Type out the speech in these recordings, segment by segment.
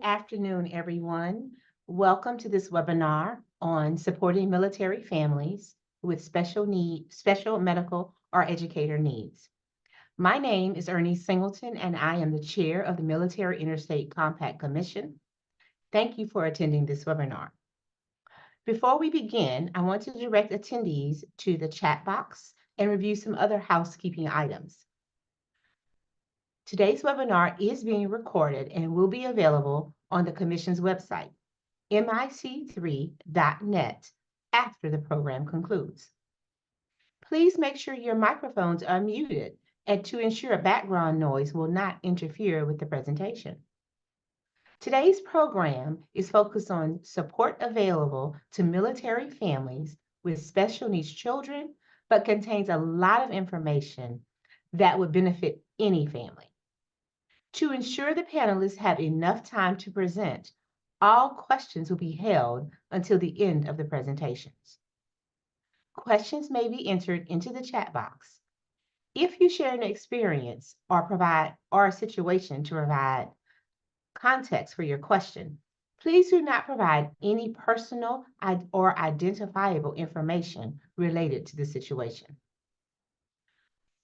afternoon, everyone. Welcome to this webinar on supporting military families with special medical or educator needs. My name is Ernie Singleton, and I am the chair of the Military Interstate Compact Commission. Thank you for attending this webinar. Before we begin, I want to direct attendees to the chat box and review some other housekeeping items. Today's webinar is being recorded and will be available on the Commission's website, mic3.net, after the program concludes. Please make sure your microphones are muted and to ensure background noise will not interfere with the presentation. Today's program is focused on support available to military families with special needs children, but contains a lot of information that would benefit any family. To ensure the panelists have enough time to present, all questions will be held until the end of the presentations. Questions may be entered into the chat box. If you share an experience or a situation to provide context for your question, please do not provide any personal or identifiable information related to the situation.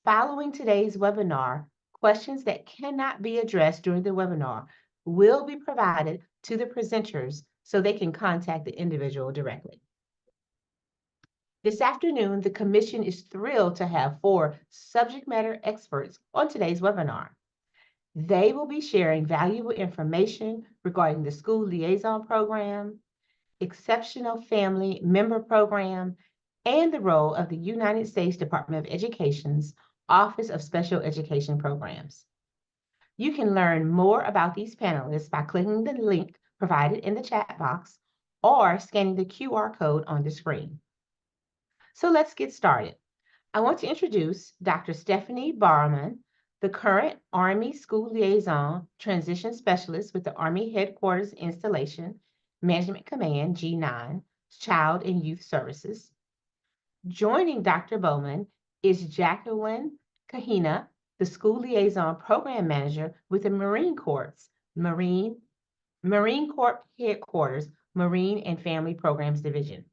Following today's webinar, questions that cannot be addressed during the webinar will be provided to the presenters so they can contact the individual directly. This afternoon, the Commission is thrilled to have 4 subject matter experts on today's webinar. They will be sharing valuable information regarding the School Liaison Program, Exceptional Family Member Program, and the role of the United States Department of Education's Office of Special Education Programs. You can learn more about these panelists by clicking the link provided in the chat box or scanning the QR code on the screen. So let's get started. I want to introduce Dr. Stephanie Barman, the current Army School Liaison Transition Specialist with the Army Headquarters Installation Management Command, G9, Child and Youth Services. Joining Dr. Bowman is Jacqueline Kahina, the School Liaison Program Manager with the Marine Corps Headquarters, Marine and Family Programs Division.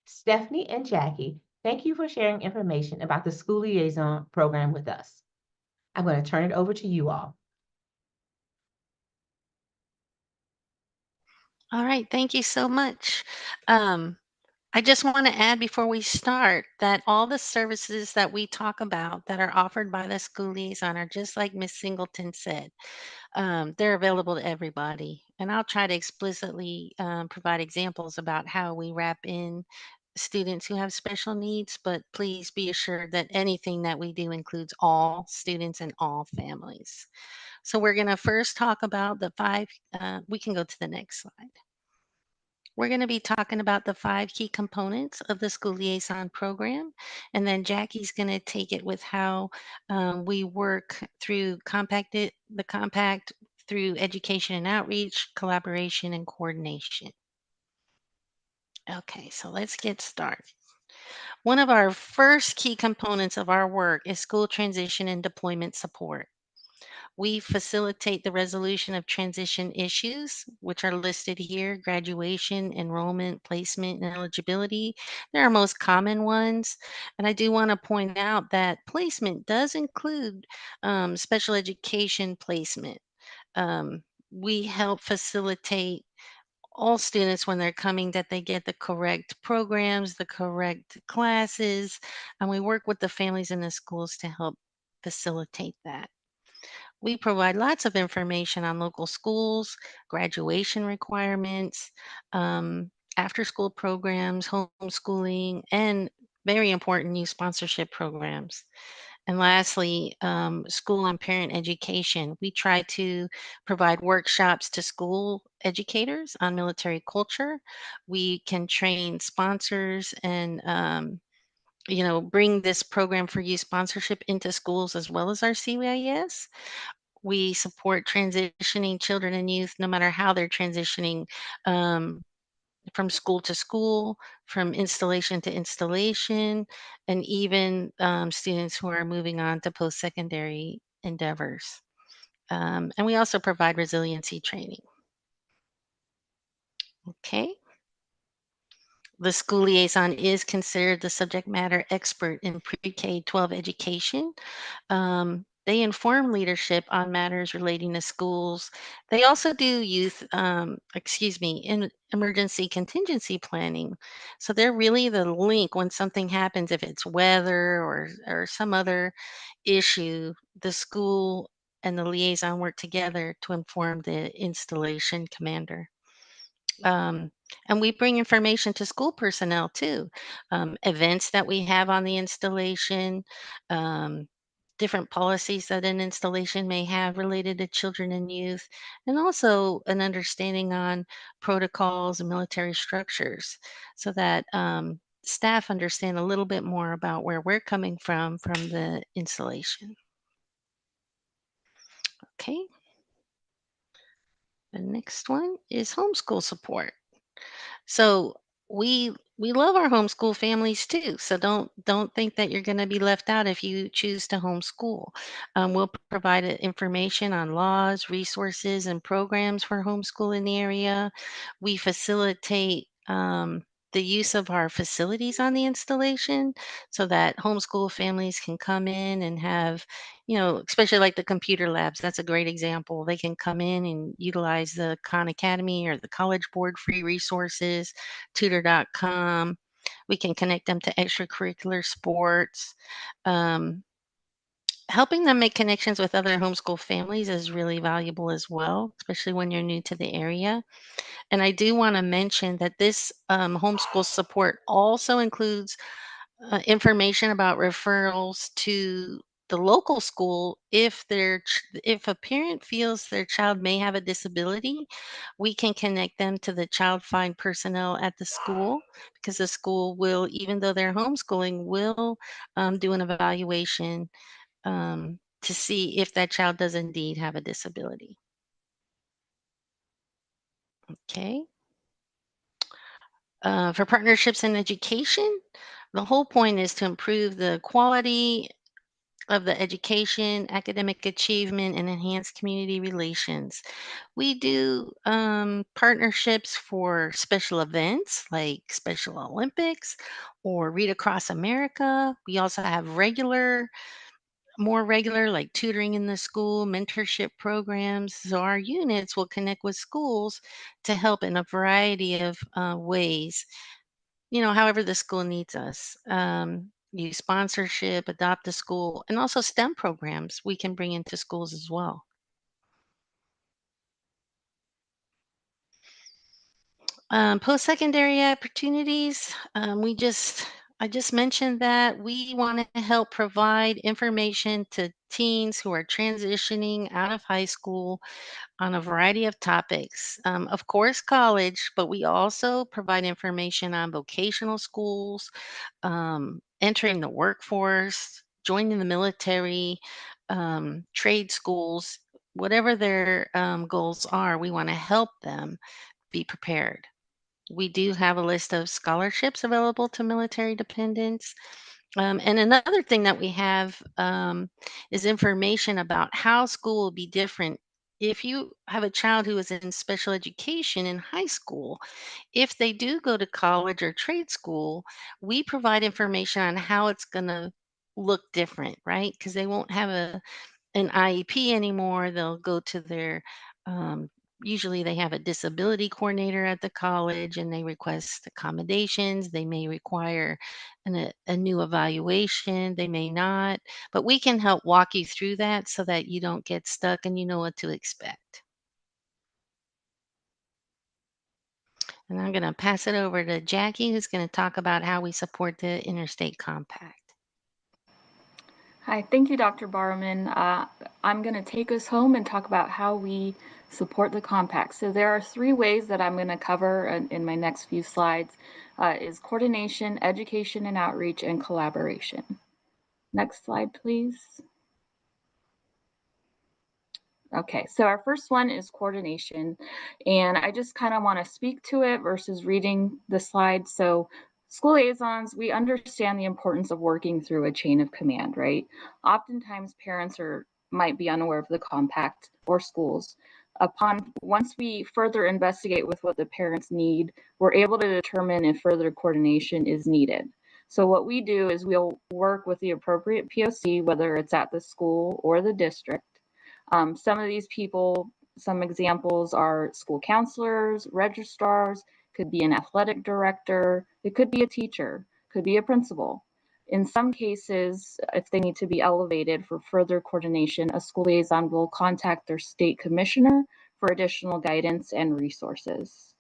Stephanie and Jackie, thank you for sharing information about the School Liaison Program with us. I'm going to turn it over to you all. All right, thank you so much. I just want to add before we start that all the services that we talk about that are offered by the school liaison are just like Miss Singleton said. They're available to everybody. And I'll try to explicitly provide examples about how we wrap in students who have special needs, but please be assured that anything that we do includes all students and all families. So we're going to first talk about the 5, we can go to the next slide. We're going to be talking about the 5 key components of the School Liaison Program, and then Jackie's going to take it with how we work through the compact through education and outreach, collaboration, and coordination. Okay, so let's get started. One of our first key components of our work is school transition and deployment support. We facilitate the resolution of transition issues, which are listed here: graduation, enrollment, placement, and eligibility. They're our most common ones. And I do want to point out that placement does include special education placement. We help facilitate all students when they're coming that they get the correct programs, the correct classes, and we work with the families in the schools to help facilitate that. We provide lots of information on local schools, graduation requirements, after school programs, homeschooling, and very important youth sponsorship programs. And lastly, school and parent education. We try to provide workshops to school educators on military culture. We can train sponsors and bring this program for youth sponsorship into schools as well as our CYS. We support transitioning children and youth no matter how they're transitioning, um, from school to school, from installation to installation, and even students who are moving on to post secondary endeavors. And we also provide resiliency training. Okay. The school liaison is considered the subject matter expert in pre-K 12 education. They inform leadership on matters relating to schools. They also do in emergency contingency planning. So they're really the link when something happens, if it's weather or some other issue, the school and the liaison work together to inform the installation commander. Um, and we bring information to school personnel too, events that we have on the installation, um, different policies that an installation may have related to children and youth, and also an understanding on protocols and military structures so that staff understand a little bit more about where we're coming from the installation. Okay, the next one is homeschool support. So we love our homeschool families too. So don't think that you're going to be left out if you choose to homeschool. We'll provide information on laws, resources, and programs for homeschool in the area. We facilitate the use of our facilities on the installation so that homeschool families can come in and have, especially like the computer labs. That's a great example. They can come in and utilize the Khan Academy or the College Board free resources, tutor.com. We can connect them to extracurricular sports. Um, Helping them make connections with other homeschool families is really valuable as well, especially when you're new to the area. And I do want to mention that this homeschool support also includes information about referrals to the local school if a parent feels their child may have a disability. We can connect them to the child find personnel at the school, because the school will, even though they're homeschooling, will do an evaluation to see if that child does indeed have a disability. Okay. For partnerships in education, the whole point is to improve the quality of the education, academic achievement, and enhance community relations. We do partnerships for special events like Special Olympics or Read Across America. We also have more regular, like tutoring in the school, mentorship programs. So our units will connect with schools to help in a variety of ways, however the school needs us. Use sponsorship, adopt a school, and also STEM programs we can bring into schools as well. Post-secondary opportunities, I just mentioned that we want to help provide information to teens who are transitioning out of high school on a variety of topics. Of course, college, but we also provide information on vocational schools, entering the workforce, joining the military, trade schools, whatever their goals are, we want to help them be prepared. We do have a list of scholarships available to military dependents. And another thing that we have is information about how school will be different. If you have a child who is in special education in high school, if they do go to college or trade school, we provide information on how it's going to look different, right? Because they won't have an IEP anymore. They'll go to their, um, usually they have a disability coordinator at the college and they request accommodations. They may require a new evaluation, they may not, but we can help walk you through that so that you don't get stuck and you know what to expect. And I'm going to pass it over to Jackie, who's going to talk about how we support the Interstate Compact. Hi, thank you, Dr. Barman. I'm going to take us home and talk about how we support the compact. So there are 3 ways that I'm going to cover in my next few slides, is coordination, education and outreach, and collaboration. Next slide, please. Okay, so our first one is coordination, and I just kind of want to speak to it versus reading the slide. So school liaisons, we understand the importance of working through a chain of command, right? Oftentimes parents might be unaware of the compact, or schools. Once we further investigate with what the parents need, we're able to determine if further coordination is needed. So what we do is we'll work with the appropriate POC, whether it's at the school or the district. Some of these people, some examples are school counselors, registrars, could be an athletic director, it could be a teacher, could be a principal. In some cases, if they need to be elevated for further coordination, a school liaison will contact their state commissioner for additional guidance and resources.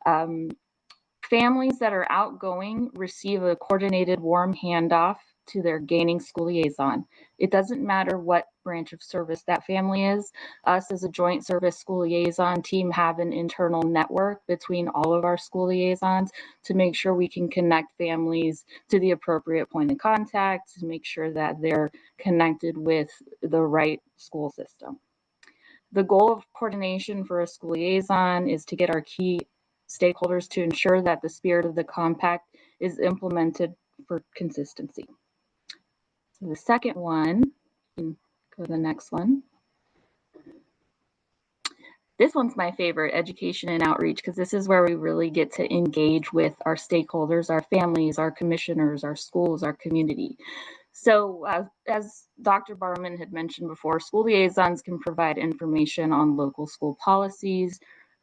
Families that are outgoing receive a coordinated warm handoff to their gaining school liaison. It doesn't matter what branch of service that family is. Us as a joint service school liaison team have an internal network between all of our school liaisons to make sure we can connect families to the appropriate point of contact, to make sure that they're connected with the right school system. The goal of coordination for a school liaison is to get our key stakeholders to ensure that the spirit of the compact is implemented for consistency. So the second one, go to the next one. This one's my favorite, education and outreach, because this is where we really get to engage with our stakeholders, our families, our commissioners, our schools, our community. So as Dr. Barman had mentioned before, school liaisons can provide information on local school policies,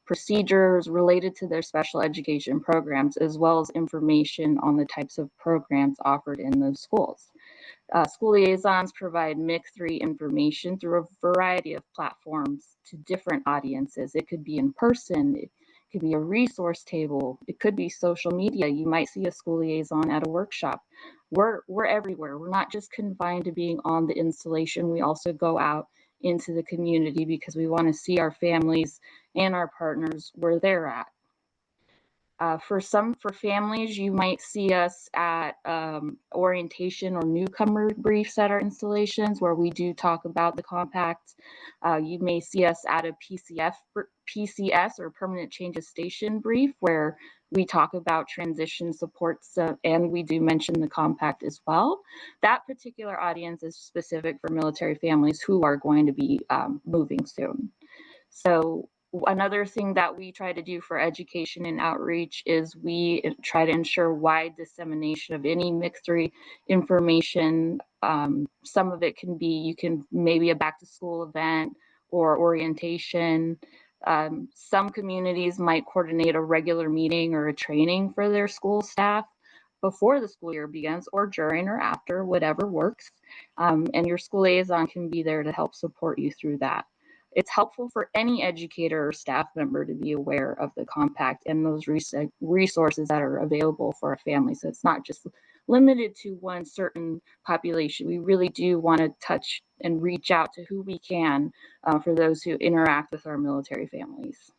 procedures related to their special education programs, as well as information on the types of programs offered in those schools. School liaisons provide MIC3 information through a variety of platforms to different audiences. It could be in person, it could be a resource table, it could be social media. You might see a school liaison at a workshop. We're everywhere. We're not just confined to being on the installation. We also go out into the community because we want to see our families and our partners where they're at. For families, you might see us at orientation or newcomer briefs at our installations where we do talk about the compact. You may see us at a PCS or permanent change of station brief where we talk about transition supports and we do mention the compact as well. That particular audience is specific for military families who are going to be moving soon. So another thing that we try to do for education and outreach is we try to ensure wide dissemination of any MIC3 information. Some of it can be, maybe a back to school event or orientation. Some communities might coordinate a regular meeting or a training for their school staff before the school year begins or during or after, whatever works. And your school liaison can be there to help support you through that. It's helpful for any educator or staff member to be aware of the compact and those resources that are available for a family. So it's not just limited to one certain population. We really do want to touch and reach out to who we can for those who interact with our military families.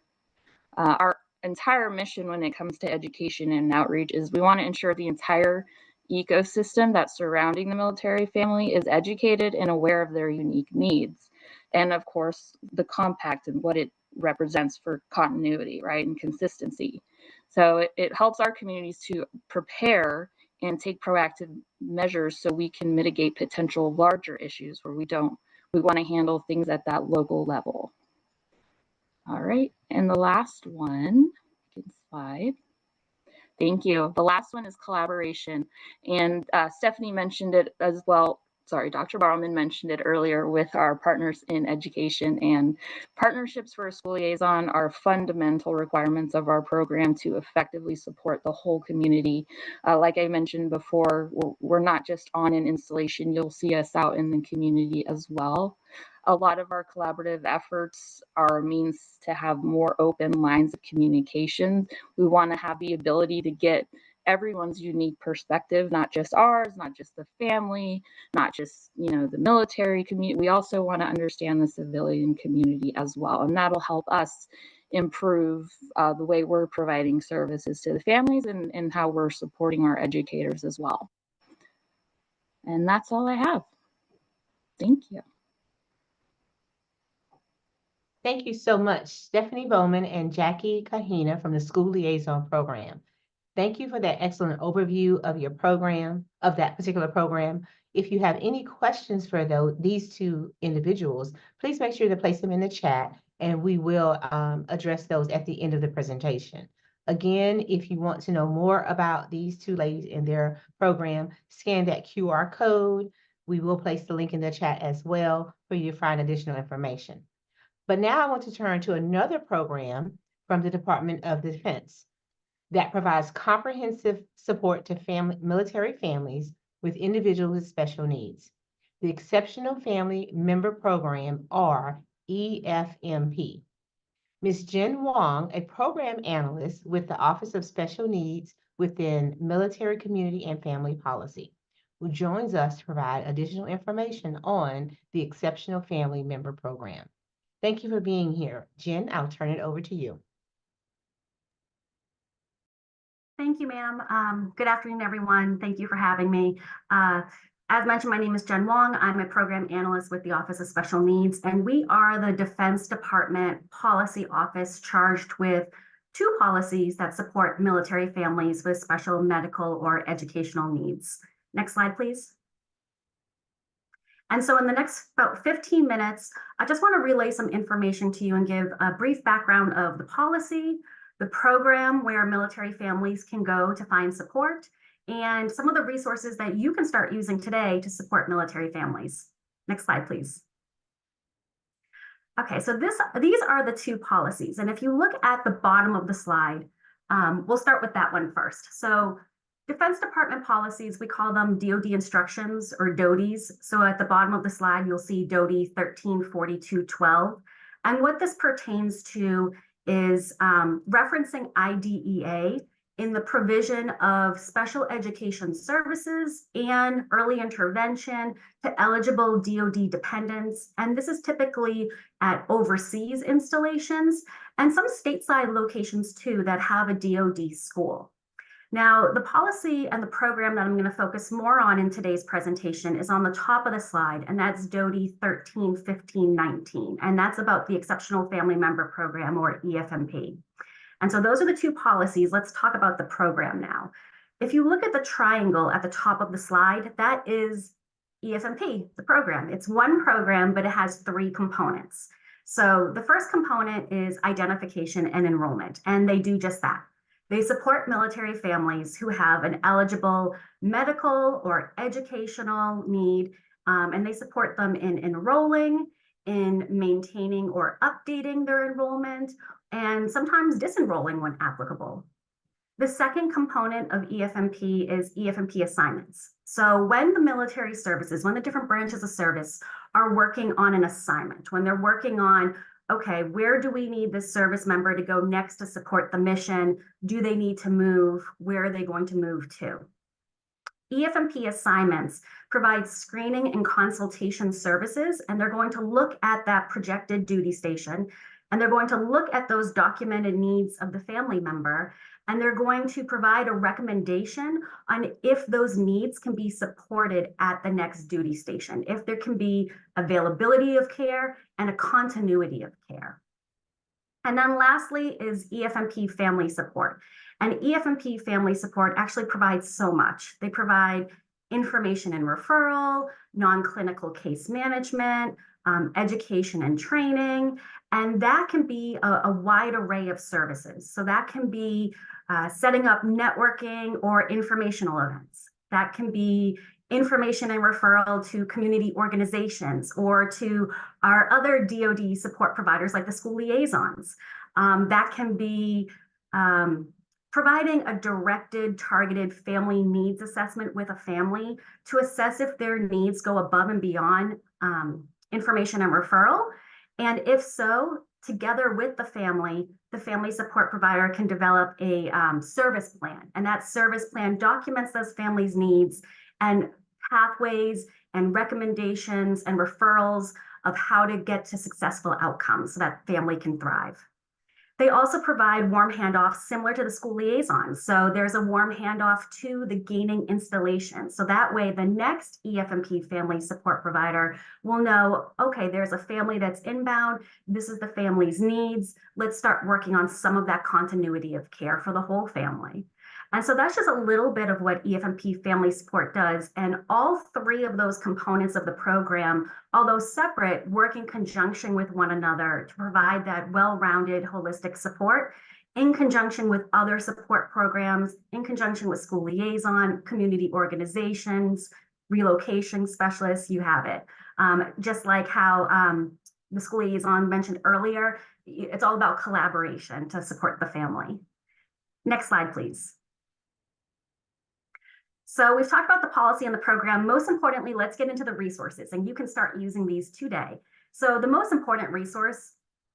Our entire mission when it comes to education and outreach is we want to ensure the entire ecosystem that's surrounding the military family is educated and aware of their unique needs. And of course, the compact and what it represents for continuity, right, and consistency. So it helps our communities to prepare and take proactive measures so we can mitigate potential larger issues where we want to handle things at that local level. All right, and the last one, slide. Thank you. The last one is collaboration. And Stephanie mentioned it as well. Sorry, Dr. Barman mentioned it earlier with our partners in education, and partnerships for a school liaison are fundamental requirements of our program to effectively support the whole community. Like I mentioned before, we're not just on an installation. You'll see us out in the community as well. A lot of our collaborative efforts are a means to have more open lines of communication. We want to have the ability to get everyone's unique perspective, not just ours, not just the family, not just, the military community. We also want to understand the civilian community as well. And that'll help us improve the way we're providing services to the families and how we're supporting our educators as well. And that's all I have. Thank you. Thank you so much, Stephanie Bowman and Jackie Kahina from the School Liaison Program. Thank you for that excellent overview of your program, of that particular program. If you have any questions for these two individuals, please make sure to place them in the chat and we will address those at the end of the presentation. Again, if you want to know more about these two ladies and their program, scan that QR code. We will place the link in the chat as well for you to find additional information. But now I want to turn to another program from the Department of Defense that provides comprehensive support to military families with individuals with special needs. The Exceptional Family Member Program, or EFMP. Ms. Jen Wong, a program analyst with the Office of Special Needs within Military, Community, and Family Policy, who joins us to provide additional information on the Exceptional Family Member Program. Thank you for being here. Jen, I'll turn it over to you. Thank you, ma'am. Good afternoon, everyone. Thank you for having me. As mentioned, my name is Jen Wong. I'm a program analyst with the Office of Special Needs, and we are the Defense Department Policy Office charged with two policies that support military families with special medical or educational needs. Next slide, please. And so in the next about 15 minutes, I just want to relay some information to you and give a brief background of the policy, the program where military families can go to find support, and some of the resources that you can start using today to support military families. Next slide, please. Okay, so these are the two policies. And if you look at the bottom of the slide, we'll start with that one first. So Defense Department policies, we call them DoD instructions or DODIs. So at the bottom of the slide, you'll see DoD 134212. And what this pertains to is referencing IDEA in the provision of special education services and early intervention to eligible DoD dependents. And this is typically at overseas installations and some stateside locations too that have a DoD school. Now, the policy and the program that I'm going to focus more on in today's presentation is on the top of the slide, and that's DoD 131519, and that's about the Exceptional Family Member Program, or EFMP. And so those are the two policies. Let's talk about the program now. If you look at the triangle at the top of the slide, that is EFMP, the program. It's one program, but it has three components. So the first component is identification and enrollment, and they do just that. They support military families who have an eligible medical or educational need, and they support them in enrolling, in maintaining or updating their enrollment, and sometimes disenrolling when applicable. The second component of EFMP is EFMP assignments. So when the military services, when the different branches of service are working on an assignment, when they're working on, okay, where do we need this service member to go next to support the mission? Do they need to move? Where are they going to move to? EFMP assignments provide screening and consultation services, and they're going to look at that projected duty station, and they're going to look at those documented needs of the family member, and they're going to provide a recommendation on if those needs can be supported at the next duty station, if there can be availability of care and a continuity of care. And then lastly is EFMP family support. And EFMP family support actually provides so much. They provide information and referral, non-clinical case management, education and training, and that can be a wide array of services. So that can be setting up networking or informational events. That can be information and referral to community organizations or to our other DoD support providers like the School Liaisons. That can be providing a directed, targeted family needs assessment with a family to assess if their needs go above and beyond information and referral. And if so, together with the family support provider can develop a service plan. And that service plan documents those families' needs and pathways and recommendations and referrals of how to get to successful outcomes so that family can thrive. They also provide warm handoffs similar to the School Liaisons. So there's a warm handoff to the gaining installation. So that way the next EFMP family support provider will know, okay, there's a family that's inbound. This is the family's needs. Let's start working on some of that continuity of care for the whole family. And so that's just a little bit of what EFMP Family Support does. And all three of those components of the program, although separate, work in conjunction with one another to provide that well-rounded holistic support in conjunction with other support programs, in conjunction with school liaison, community organizations, relocation specialists, you have it. Just like how the school liaison mentioned earlier, it's all about collaboration to support the family. Next slide, please. So we've talked about the policy and the program. Most importantly, let's get into the resources, and you can start using these today. So the most important resource,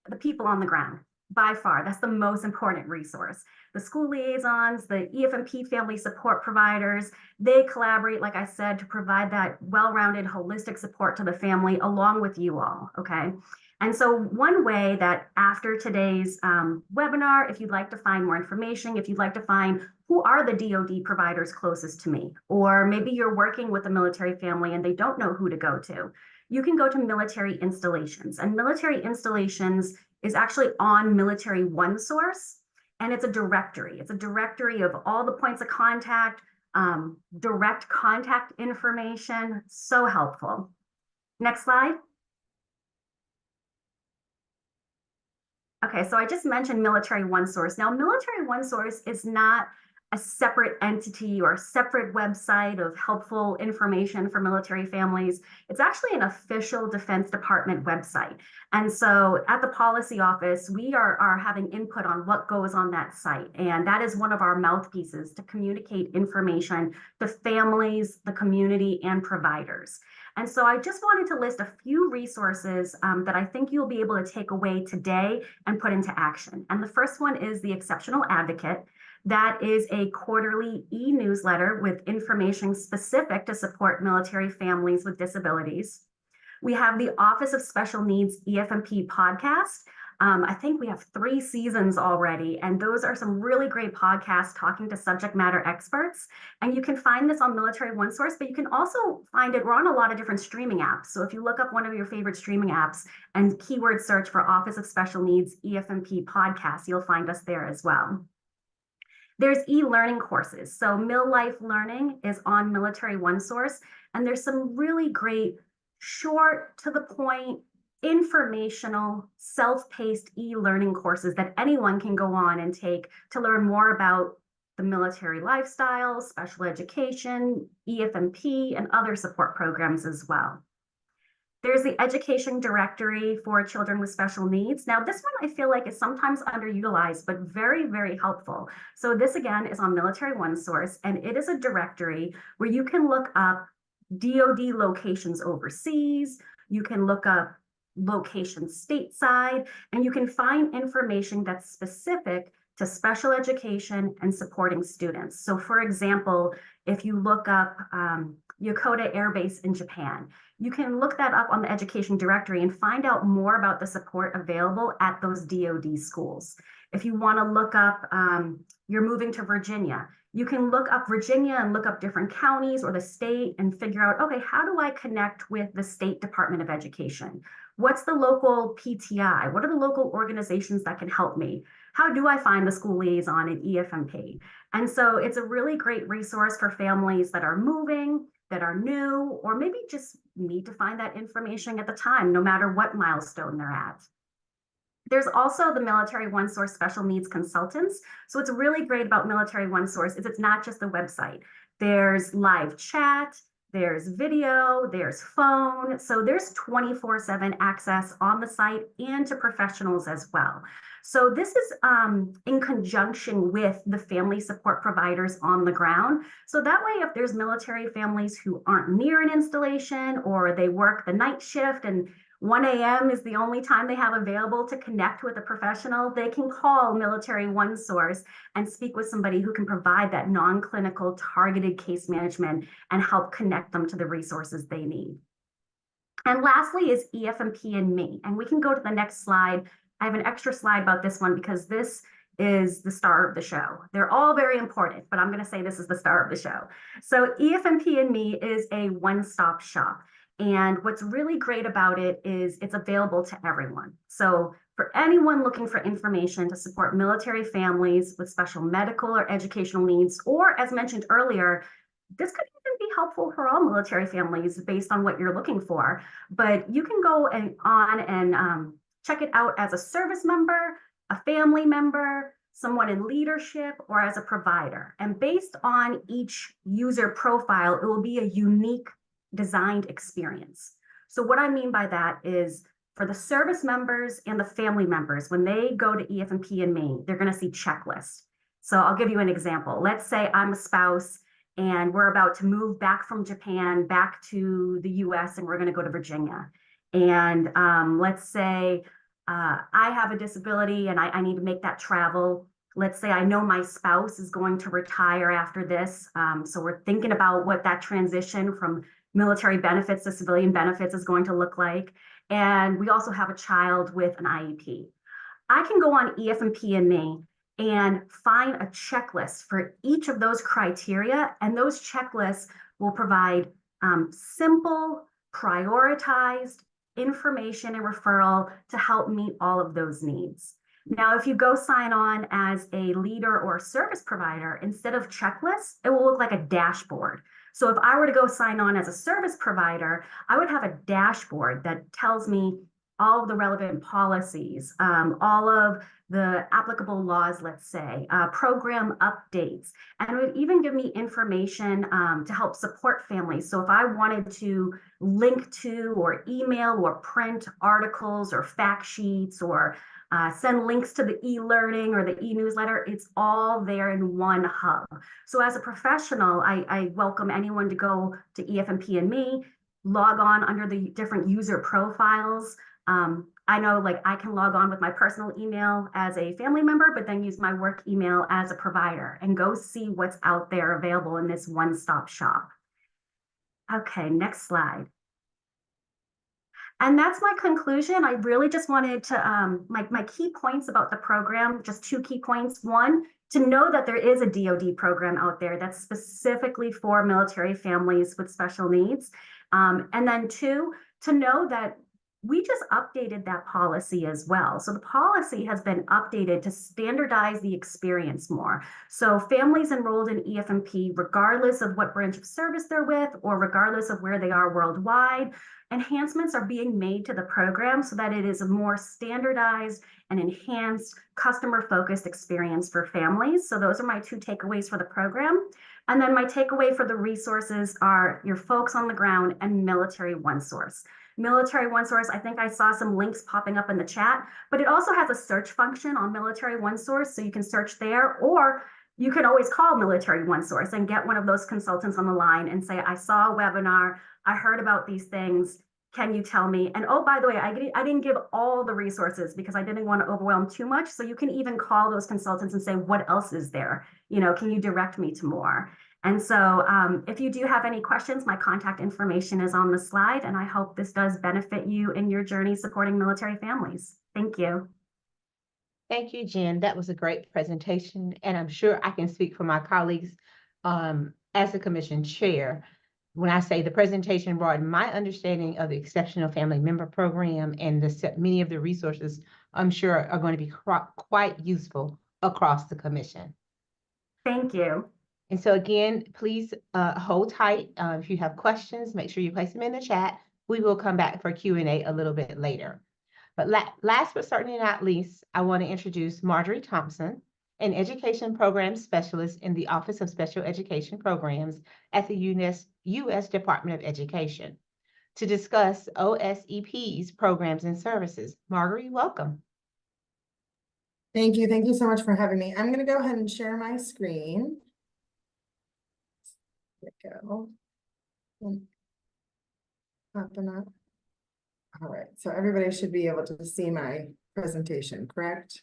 the people on the ground, by far, that's the most important resource. The school liaisons, the EFMP family support providers, they collaborate, like I said, to provide that well-rounded holistic support to the family along with you all, okay? And so one way that after today's webinar, if you'd like to find more information, if you'd like to find who are the DoD providers closest to me, or maybe you're working with a military family and they don't know who to go to, you can go to military installations. And military installations is actually on Military OneSource, and it's a directory. It's a directory of all the points of contact, direct contact information, so helpful. Next slide. Okay, so I just mentioned Military OneSource. Now, Military OneSource is not a separate entity or a separate website of helpful information for military families. It's actually an official Defense Department website. And so at the policy office, we are having input on what goes on that site. And that is one of our mouthpieces to communicate information to families, the community, and providers. And so I just wanted to list a few resources that I think you'll be able to take away today and put into action. And the first one is the Exceptional Advocate. That is a quarterly e-newsletter with information specific to support military families with disabilities. We have the Office of Special Needs EFMP podcast. I think we have 3 seasons already, and those are some really great podcasts talking to subject matter experts. And you can find this on Military OneSource, but you can also find it, we're on a lot of different streaming apps. So if you look up one of your favorite streaming apps and keyword search for Office of Special Needs EFMP podcast, you'll find us there as well. There's e-learning courses. So Mil Life Learning is on Military OneSource, and there's some really great short, to the point, informational, self-paced e-learning courses that anyone can go on and take to learn more about the military lifestyle, special education, EFMP, and other support programs as well. There's the Education Directory for Children with Special Needs. Now, this one I feel like is sometimes underutilized, but very, very helpful. So this, again, is on Military OneSource, and it is a directory where you can look up DoD locations overseas, you can look up locations stateside, and you can find information that's specific to special education and supporting students. So for example, if you look up Yokota Air Base in Japan, you can look that up on the Education Directory and find out more about the support available at those DoD schools. If you want to look up, you're moving to Virginia, you can look up Virginia and look up different counties or the state and figure out, okay, how do I connect with the State Department of Education? What's the local PTI? What are the local organizations that can help me? How do I find the school liaison in EFMP? And so it's a really great resource for families that are moving, that are new, or maybe just need to find that information at the time, no matter what milestone they're at. There's also the Military OneSource Special Needs Consultants. So what's really great about Military OneSource is it's not just a website. There's live chat, there's video, there's phone. So there's 24/7 access on the site and to professionals as well. So this is in conjunction with the family support providers on the ground. So that way, if there's military families who aren't near an installation or they work the night shift and 1 a.m. is the only time they have available to connect with a professional, they can call Military OneSource and speak with somebody who can provide that non-clinical targeted case management and help connect them to the resources they need. And lastly is EFMP and Me. And we can go to the next slide. I have an extra slide about this one because this is the star of the show. They're all very important, but I'm going to say this is the star of the show. So EFMP and Me is a one-stop shop. And what's really great about it is it's available to everyone. So for anyone looking for information to support military families with special medical or educational needs, or as mentioned earlier, this could even be helpful for all military families based on what you're looking for. But you can go on and check it out as a service member, a family member, someone in leadership, or as a provider. And based on each user profile, it will be a unique designed experience. So what I mean by that is for the service members and the family members, when they go to EFMP and me, they're going to see checklists. So I'll give you an example. Let's say I'm a spouse and we're about to move back from Japan back to the US and we're going to go to Virginia. And let's say I have a disability and I need to make that travel. Let's say I know my spouse is going to retire after this. So we're thinking about what that transition from military benefits to civilian benefits is going to look like. And we also have a child with an IEP. I can go on EFMP and me and find a checklist for each of those criteria. And those checklists will provide simple, prioritized information and referral to help meet all of those needs. Now, if you go sign on as a leader or a service provider, instead of checklists, it will look like a dashboard. So if I were to go sign on as a service provider, I would have a dashboard that tells me all of the relevant policies, all of the applicable laws, let's say, program updates, and it would even give me information to help support families. So if I wanted to link to or email or print articles or fact sheets or send links to the e-learning or the e-newsletter, it's all there in one hub. So as a professional, I welcome anyone to go to EFMP and me, log on under the different user profiles. I know like I can log on with my personal email as a family member, but then use my work email as a provider and go see what's out there available in this one-stop shop. Okay, next slide. And that's my conclusion. I really just wanted to, my key points about the program, just 2 key points. One, to know that there is a DoD program out there that's specifically for military families with special needs. And then 2, to know that we just updated that policy as well. So the policy has been updated to standardize the experience more. So families enrolled in EFMP, regardless of what branch of service they're with, or regardless of where they are worldwide, enhancements are being made to the program so that it is a more standardized and enhanced customer-focused experience for families. So those are my 2 takeaways for the program. And then my takeaway for the resources are your folks on the ground and Military OneSource. Military OneSource, I think I saw some links popping up in the chat, but it also has a search function on Military OneSource, so you can search there, or you can always call Military OneSource and get one of those consultants on the line and say, I saw a webinar, I heard about these things, can you tell me? And oh, by the way, I didn't give all the resources because I didn't want to overwhelm too much, so you can even call those consultants and say, what else is there? You know, can you direct me to more? And so if you do have any questions, my contact information is on the slide, and I hope this does benefit you in your journey supporting military families. Thank you. Thank you, Jen. That was a great presentation, and I'm sure I can speak for my colleagues as the commission chair. When I say the presentation broadened my understanding of the Exceptional Family Member Program and many of the resources I'm sure are going to be quite useful across the commission. Thank you. And so again, please hold tight. If you have questions, make sure you place them in the chat. We will come back for Q&A a little bit later. But last but certainly not least, I want to introduce Marjorie Thompson, an Education Program Specialist in the Office of Special Education Programs at the U.S. Department of Education, to discuss OSEP's programs and services. Marjorie, welcome. Thank you. Thank you so much for having me. I'm going to go ahead and share my screen. There we go. Popping up. All right, so everybody should be able to see my presentation, correct?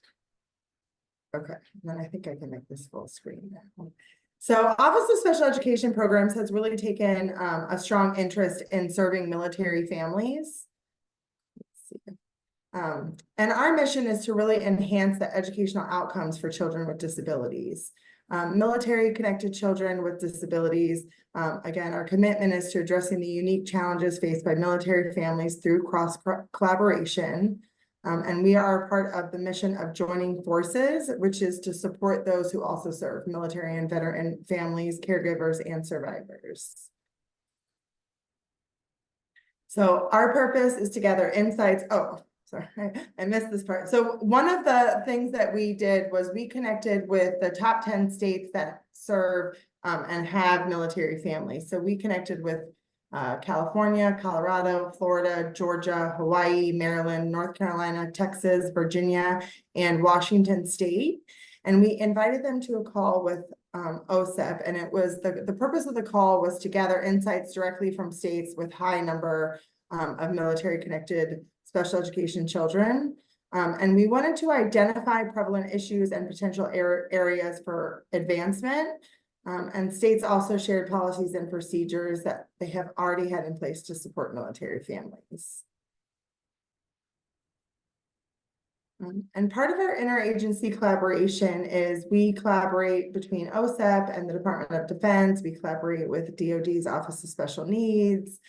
Okay, then I think I can make this full screen now. So Office of Special Education Programs has really taken a strong interest in serving military families. Let's see. And our mission is to really enhance the educational outcomes for children with disabilities. Military connected children with disabilities. Again, our commitment is to addressing the unique challenges faced by military families through cross collaboration. And we are part of the mission of Joining Forces, which is to support those who also serve military and veteran families, caregivers, and survivors. So our purpose is to gather insights. Oh, sorry, I missed this part. So one of the things that we did was we connected with the top 10 states that serve and have military families. So we connected with California, Colorado, Florida, Georgia, Hawaii, Maryland, North Carolina, Texas, Virginia, and Washington State. And we invited them to a call with OSEP, and it was the purpose of the call was to gather insights directly from states with high number of military connected special education children. And we wanted to identify prevalent issues and potential areas for advancement. And states also shared policies and procedures that they have already had in place to support military families. And part of our interagency collaboration is we collaborate between OSEP and the Department of Defense. We collaborate with DoD's Office of Special Needs,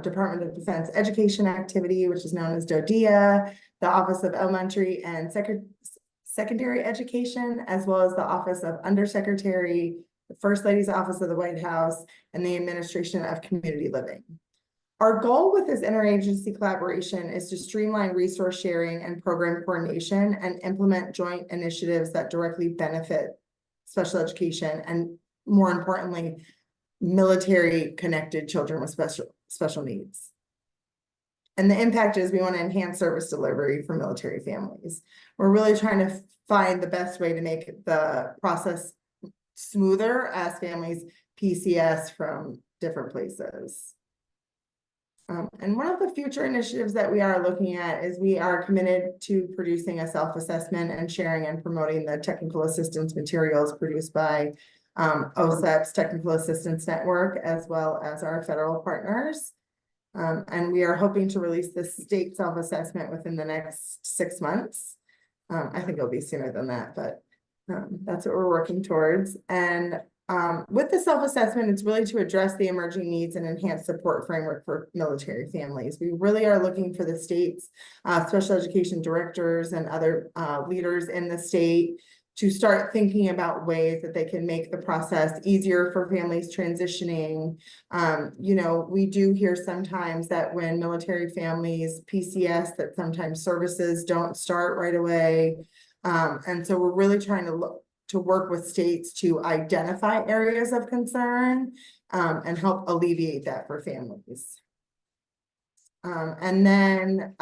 Department of Defense Education Activity, which is known as DoDEA, the Office of Elementary and Secondary Education, as well as the Office of Undersecretary, the First Lady's Office of the White House, and the Administration of Community Living. Our goal with this interagency collaboration is to streamline resource sharing and program coordination and implement joint initiatives that directly benefit special education and, more importantly, military connected children with special needs. And the impact is we want to enhance service delivery for military families. We're really trying to find the best way to make the process smoother as families PCS from different places. And one of the future initiatives that we are looking at is we are committed to producing a self-assessment and sharing and promoting the technical assistance materials produced by OSEP's Technical Assistance Network, as well as our federal partners. And we are hoping to release the state self-assessment within the next 6 months. I think it'll be sooner than that, but that's what we're working towards. And with the self-assessment, it's really to address the emerging needs and enhance support framework for military families. We really are looking for the state's special education directors and other leaders in the state to start thinking about ways that they can make the process easier for families transitioning. You know, we do hear sometimes that when military families PCS, that sometimes services don't start right away. And so we're really trying to work with states to identify areas of concern and help alleviate that for families. And then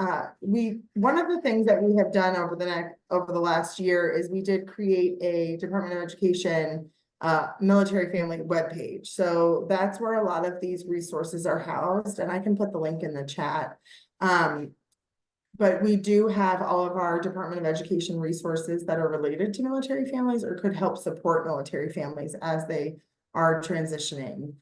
one of the things that we have done over the last year is we did create a Department of Education military family webpage. So that's where a lot of these resources are housed, and I can put the link in the chat. But we do have all of our Department of Education resources that are related to military families or could help support military families as they are transitioning.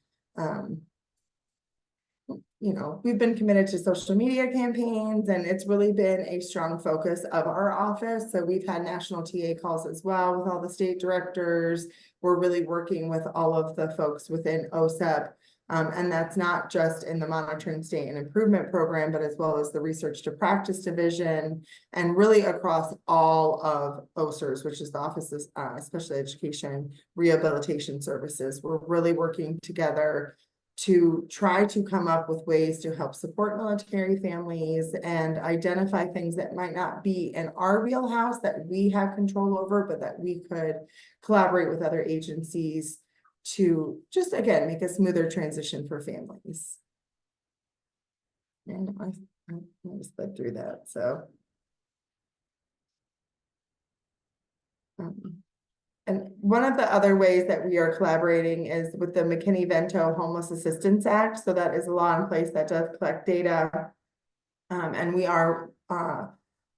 You know, we've been committed to social media campaigns, and it's really been a strong focus of our office. So we've had national TA calls as well with all the state directors. We're really working with all of the folks within OSEP. And that's not just in the Monitoring State and Improvement Program, but as well as the Research to Practice Division, and really across all of OSERS, which is the Office of Special Education Rehabilitation Services. We're really working together to try to come up with ways to help support military families and identify things that might not be in our wheelhouse that we have control over, but that we could collaborate with other agencies to just, again, make a smoother transition for families. And I sped through that, so. And one of the other ways that we are collaborating is with the McKinney-Vento Homeless Assistance Act. So that is a law in place that does collect data. And we are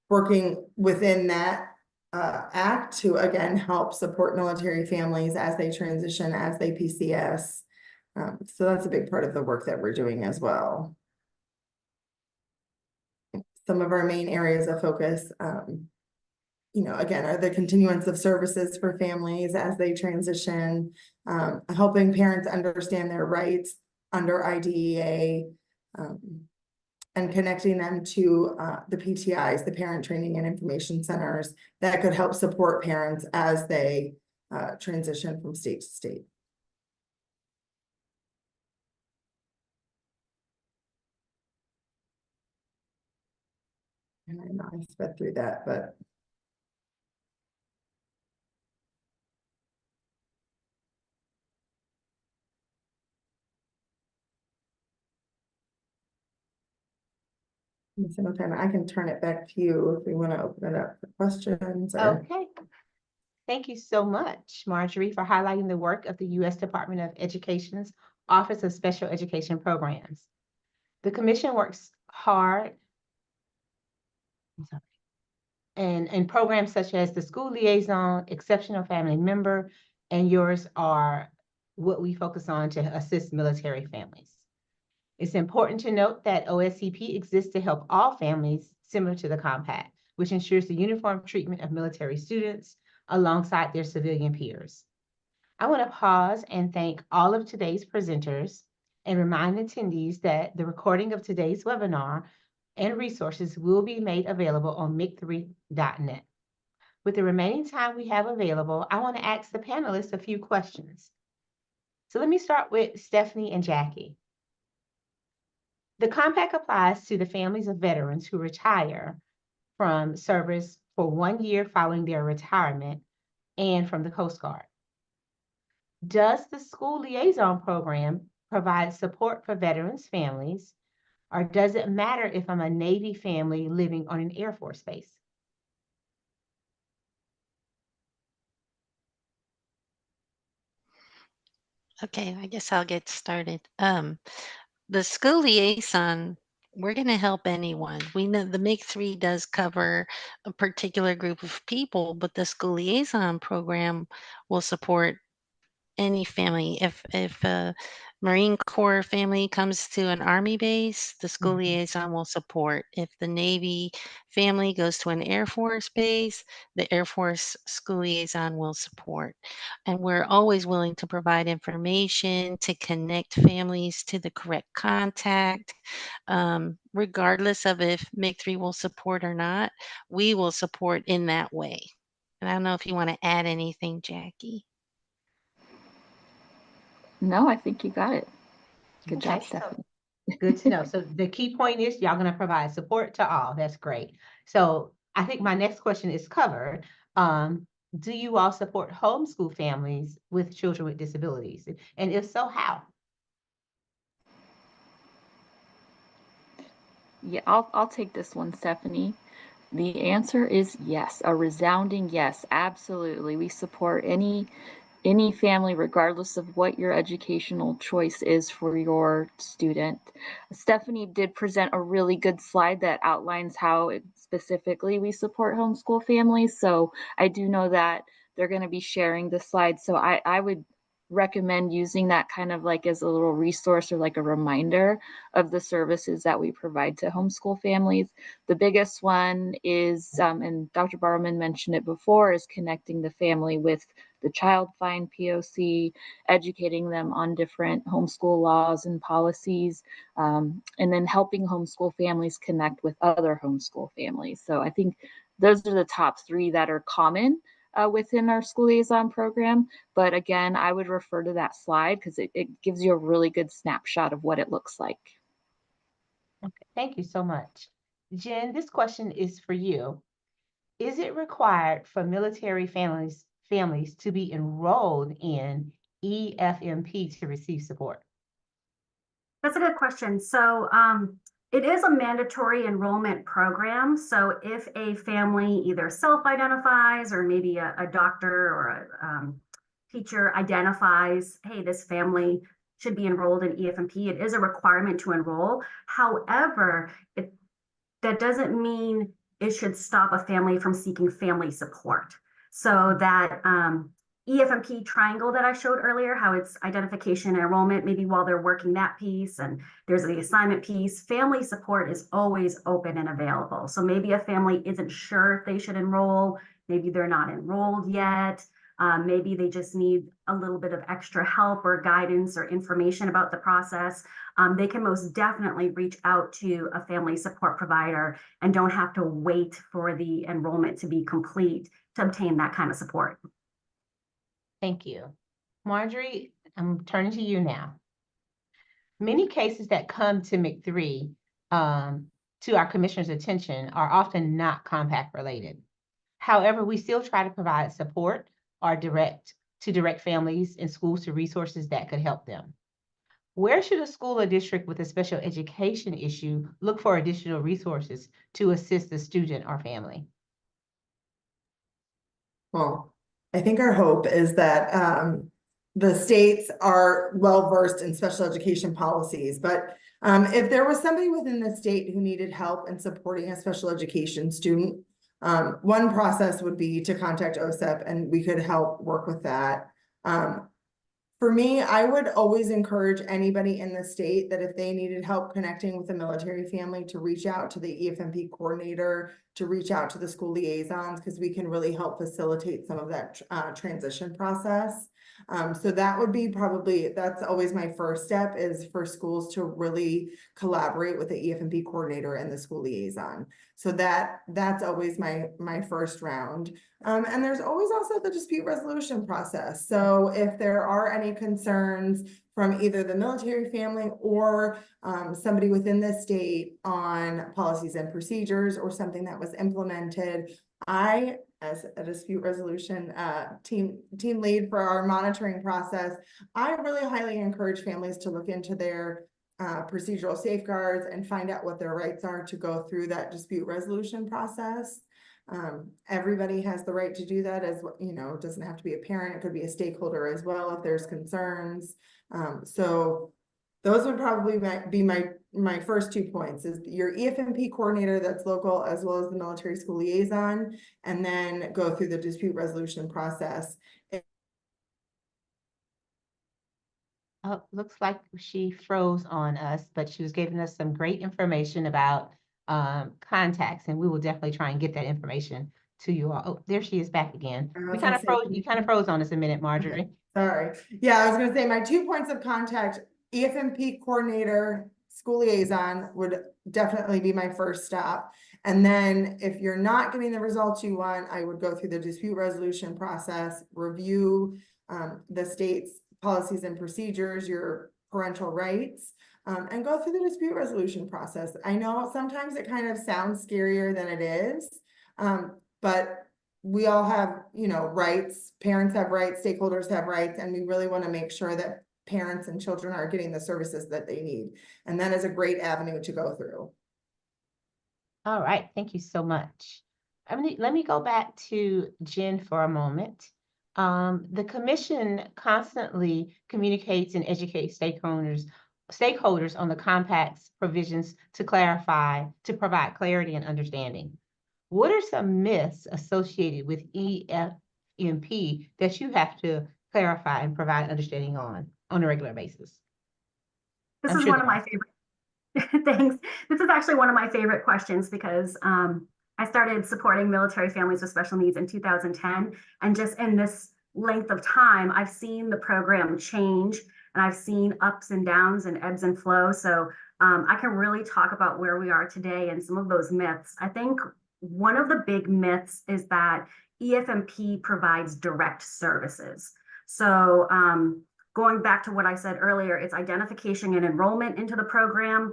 working within that act to, again, help support military families as they transition, as they PCS. So that's a big part of the work that we're doing as well. Some of our main areas of focus, you know, again, are the continuance of services for families as they transition, helping parents understand their rights under IDEA, and and connecting them to the PTIs, the parent training and information centers that could help support parents as they transition from state to state. And I know I sped through that, but single time I can turn it back to you if we want to open it up for questions. Or... Okay. Thank you so much, Marjorie, for highlighting the work of the U.S. Department of Education's Office of Special Education Programs. The Commission works hard and programs such as the School Liaison, Exceptional Family Member, and yours are what we focus on to assist military families. It's important to note that OSEP exists to help all families similar to the Compact, which ensures the uniform treatment of military students alongside their civilian peers. I want to pause and thank all of today's presenters and remind attendees that the recording of today's webinar and resources will be made available on mic3.net. With the remaining time we have available, I want to ask the panelists a few questions. So let me start with Stephanie and Jackie. The Compact applies to the families of veterans who retire from service for 1 year following their retirement and from the Coast Guard. Does the School Liaison Program provide support for veterans' families, or does it matter if I'm a Navy family living on an Air Force base? Okay, I guess I'll get started. The school liaison, we're going to help anyone. We know the MIG-3 does cover a particular group of people, but the school liaison program will support any family. If a Marine Corps family comes to an Army base, the school liaison will support. If the Navy family goes to an Air Force base, the Air Force school liaison will support. And we're always willing to provide information to connect families to the correct contact. Regardless of if MIG-3 will support or not, we will support in that way. And I don't know if you want to add anything, Jackie. No, I think you got it. Good Okay, job, Stephanie. Good to know. So the key point is y'all going to provide support to all. That's great. So I think my next question is covered. Do you all support homeschool families with children with disabilities? And if so, how? Yeah, I'll take this one, Stephanie. The answer is yes, a resounding yes, absolutely. We support any family, regardless of what your educational choice is for your student. Stephanie did present a really good slide that outlines how specifically we support homeschool families. So I do know that they're going to be sharing the slides. So I would recommend using that kind of like as a little resource or like a reminder of the services that we provide to homeschool families. The biggest one is, and Dr. Barman mentioned it before, is connecting the family with the Child Find POC, educating them on different homeschool laws and policies, and then helping homeschool families connect with other homeschool families. So I think those are the top three that are common within our school liaison program. But again, I would refer to that slide because it gives you a really good snapshot of what it looks like. Okay, thank you so much. Jen, this question is for you. Is it required for military families to be enrolled in EFMP to receive support? That's a good question. So it is a mandatory enrollment program. So if a family either self-identifies or maybe a doctor or a teacher identifies, hey, this family should be enrolled in EFMP, it is a requirement to enroll. However, that doesn't mean it should stop a family from seeking family support. So that EFMP triangle that I showed earlier, how it's identification and enrollment, maybe while they're working that piece, and there's the assignment piece, family support is always open and available. So maybe a family isn't sure if they should enroll, maybe they're not enrolled yet. Maybe they just need a little bit of extra help or guidance or information about the process. They can most definitely reach out to a family support provider and don't have to wait for the enrollment to be complete to obtain that kind of support. Thank you. Marjorie, I'm turning to you now. Many cases that come to MIC3 to our commissioner's attention are often not compact related. However, we still try to provide support or direct families and schools to resources that could help them. Where should a school or district with a special education issue look for additional resources to assist the student or family? Well, I think our hope is that the states are well-versed in special education policies, but if there was somebody within the state who needed help in supporting a special education student, one process would be to contact OSEP and we could help work with that. For me, I would always encourage anybody in the state that if they needed help connecting with a military family to reach out to the EFMP coordinator, to reach out to the school liaisons, because we can really help facilitate some of that transition process. So that would be that's always my first step, is for schools to really collaborate with the EFMP coordinator and the school liaison. So that's always my first round. And there's always also the dispute resolution process. So if there are any concerns from either the military family or somebody within the state on policies and procedures or something that was implemented, I, as a dispute resolution team lead for our monitoring process, I really highly encourage families to look into their procedural safeguards and find out what their rights are to go through that dispute resolution process. Everybody has the right to do that, as you know. It doesn't have to be a parent, it could be a stakeholder as well if there's concerns. So those would probably be my first 2 points, is your EFMP coordinator that's local, as well as the military school liaison, and then go through the dispute resolution process. Oh, looks like she froze on us, but she was giving us some great information about contacts, and we will definitely try and get that information to you all. Oh, there she is back again. We kind of froze, you kind of froze on us a minute, Marjorie. Okay. Sorry. Yeah, I was gonna say my 2 points of contact, EFMP coordinator, school liaison would definitely be my first stop. And then if you're not getting the results you want, I would go through the dispute resolution process, review the state's policies and procedures, your parental rights, and go through the dispute resolution process. I know sometimes it kind of sounds scarier than it is, but we all have, you know, rights. Parents have rights, stakeholders have rights, and we really want to make sure that parents and children are getting the services that they need. And that is a great avenue to go through. All right, thank you so much. Let me go back to Jen for a moment. The commission constantly communicates and educates stakeholders on the compact's provisions to provide clarity and understanding. What are some myths associated with EFMP that you have to clarify and provide understanding on a regular basis? This is one of my favorite. Thanks. This is actually one of my favorite questions, because I started supporting military families with special needs in 2010. And just in this length of time, I've seen the program change, and I've seen ups and downs and ebbs and flows. So I can really talk about where we are today and some of those myths. I think one of the big myths is that EFMP provides direct services. So going back to what I said earlier, it's identification and enrollment into the program,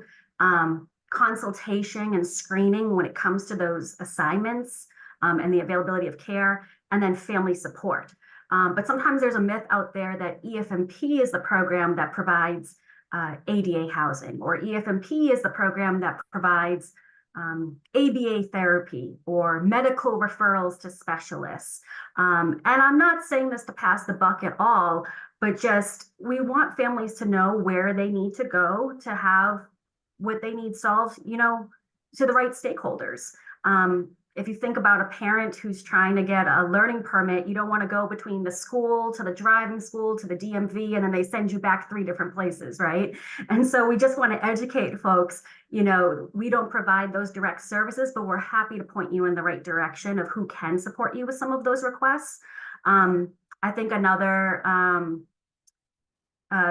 consultation and screening when it comes to those assignments and the availability of care, and then family support. But sometimes there's a myth out there that EFMP is the program that provides ADA housing, or EFMP is the program that provides ABA therapy or medical referrals to specialists. And I'm not saying this to pass the buck at all, but just we want families to know where they need to go to have what they need solved, you know, to the right stakeholders. If you think about a parent who's trying to get a learning permit, you don't want to go between the school to the driving school to the DMV, and then they send you back 3 different places, right? And so we just want to educate folks, you know, we don't provide those direct services, but we're happy to point you in the right direction of who can support you with some of those requests. I think another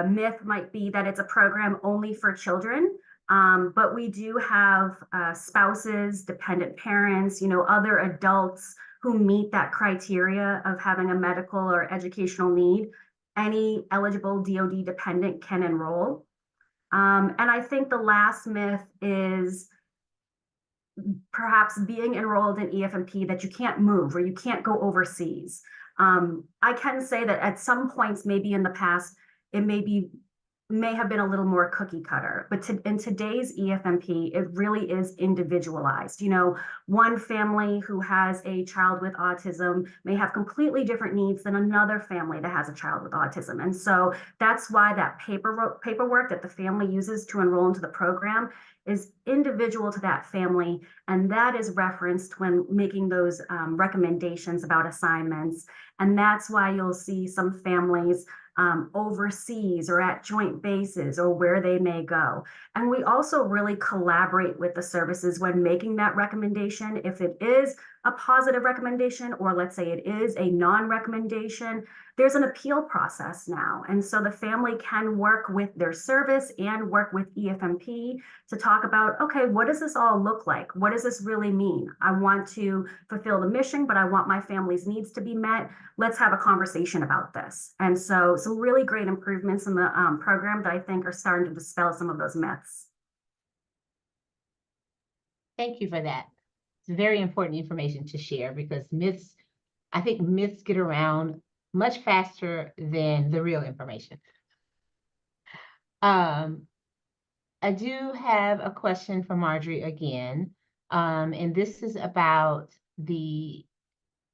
myth might be that it's a program only for children. But we do have spouses, dependent parents, other adults who meet that criteria of having a medical or educational need. Any eligible DoD dependent can enroll. And I think the last myth is perhaps being enrolled in EFMP that you can't move or you can't go overseas. I can say that at some points, maybe in the past, it may have been a little more cookie cutter, but in today's EFMP, it really is individualized. One family who has a child with autism may have completely different needs than another family that has a child with autism. And so that's why that paperwork that the family uses to enroll into the program is individual to that family. And that is referenced when making those recommendations about assignments. And that's why you'll see some families overseas or at joint bases or where they may go. And we also really collaborate with the services when making that recommendation. If it is a positive recommendation, or let's say it is a non-recommendation, there's an appeal process now. And so the family can work with their service and work with EFMP to talk about, okay, what does this all look like? What does this really mean? I want to fulfill the mission, but I want my family's needs to be met. Let's have a conversation about this. And so some really great improvements in the program that I think are starting to dispel some of those myths. Thank you for that. It's very important information to share because I think myths get around much faster than the real information. I do have a question for Marjorie again, and this is about the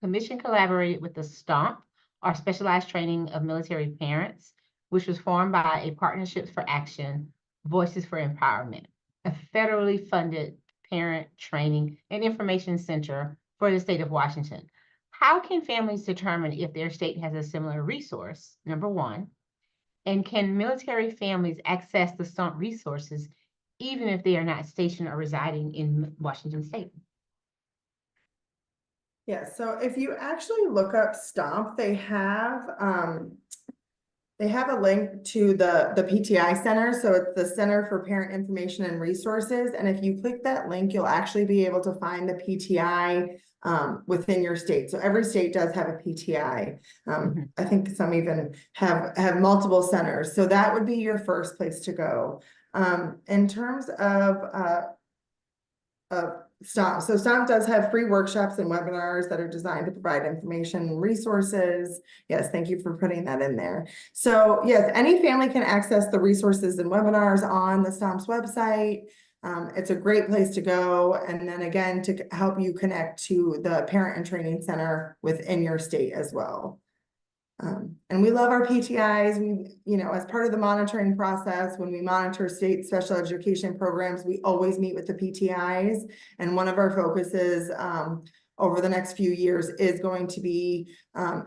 Commission collaborated with the STOMP, our Specialized Training of Military Parents, which was formed by a Partnerships for Action, Voices for Empowerment, a federally funded parent training and information center for the state of Washington. How can families determine if their state has a similar resource, number one? And can military families access the STOMP resources even if they are not stationed or residing in Washington state? Yeah, so if you actually look up STOMP, they have a link to the PTI Center. So it's the Center for Parent Information and Resources. And if you click that link, you'll actually be able to find the PTI within your state. So every state does have a PTI. I think some even have multiple centers. So that would be your first place to go. In terms of STOMP. So STOMP does have free workshops and webinars that are designed to provide information and resources. Yes, thank you for putting that in there. So yes, any family can access the resources and webinars on the STOMP's website. It's a great place to go. And then again, to help you connect to the Parent and Training Center within your state as well. And we love our PTIs. We, as part of the monitoring process, when we monitor state special education programs, we always meet with the PTIs. And one of our focuses over the next few years is going to be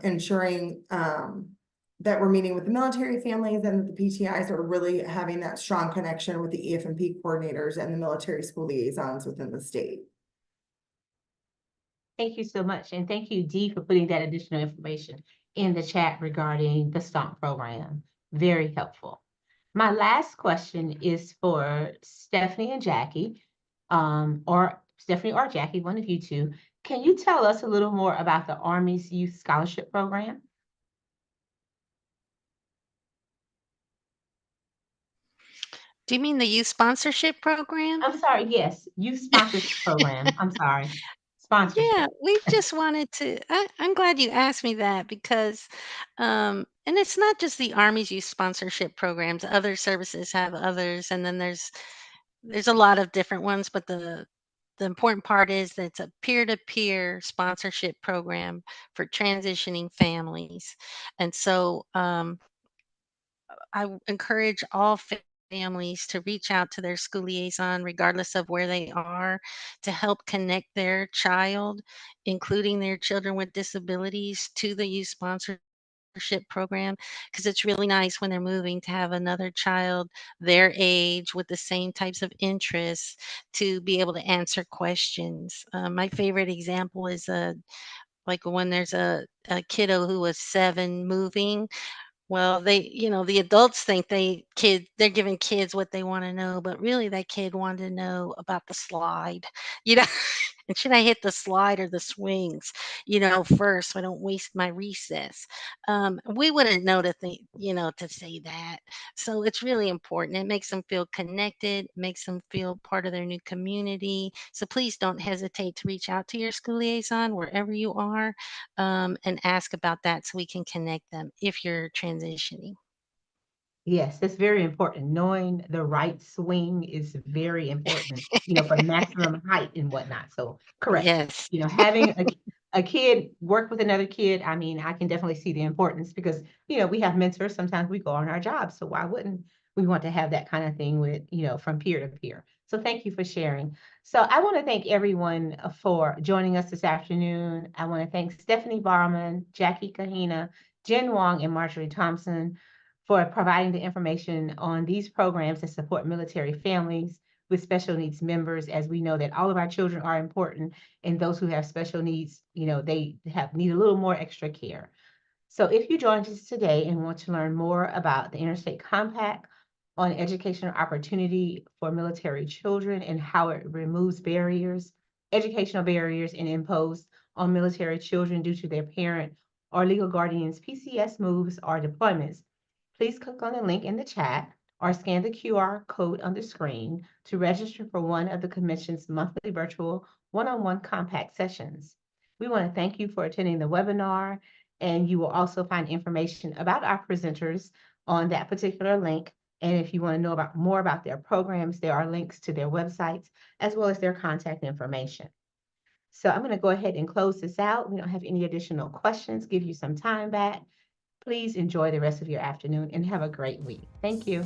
ensuring that we're meeting with the military families and that the PTIs are really having that strong connection with the EFMP coordinators and the military school liaisons within the state. Thank you so much. And thank you, Dee, for putting that additional information in the chat regarding the STOMP program. Very helpful. My last question is for Stephanie and Jackie, or Stephanie or Jackie, one of you two. Can you tell us a little more about the Army's Youth Scholarship Program? Do you mean the youth sponsorship program? I'm sorry, yes, Youth Sponsorship Program. I'm sorry. Sponsorship. Yeah, we just wanted to. I'm glad you asked me that because, and it's not just the Army's youth sponsorship programs. Other services have others, and then there's a lot of different ones. But the important part is that it's a peer-to-peer sponsorship program for transitioning families, and so I encourage all families to reach out to their school liaison, regardless of where they are, to help connect their child, including their children with disabilities, to the youth sponsorship program, because it's really nice when they're moving to have another child their age with the same types of interests to be able to answer questions. My favorite example is Like when there's a kiddo who was 7 moving, well, the adults think they're giving kids what they wanna know, but really that kid wanted to know about the slide, you know? And should I hit the slide or the swings, first so I don't waste my recess? We wouldn't know to say that. So it's really important. It makes them feel connected, makes them feel part of their new community. So please don't hesitate to reach out to your school liaison wherever you are, and ask about that so we can connect them if you're transitioning. Yes, that's very important. Knowing the right swing is very important, for maximum height and whatnot. So correct. Yes. Having a kid work with another kid, I mean, I can definitely see the importance because, we have mentors. Sometimes we go on our jobs. So why wouldn't we want to have that kind of thing with, from peer to peer? So thank you for sharing. So I want to thank everyone for joining us this afternoon. I want to thank Stephanie Barman, Jackie Kahina, Jen Wong, and Marjorie Thompson for providing the information on these programs that support military families with special needs members, as we know that all of our children are important, and those who have special needs, they need a little more extra care. So if you joined us today and want to learn more about the Interstate Compact on educational opportunity for military children and how it removes educational barriers and imposed on military children due to their parent or legal guardians' PCS moves or deployments, please click on the link in the chat or scan the QR code on the screen to register for one of the Commission's monthly virtual one-on-one compact sessions. We want to thank you for attending the webinar, and you will also find information about our presenters on that particular link. And if you want to know more about their programs, there are links to their websites as well as their contact information. So I'm going to go ahead and close this out. We don't have any additional questions, give you some time back. Please enjoy the rest of your afternoon and have a great week. Thank you.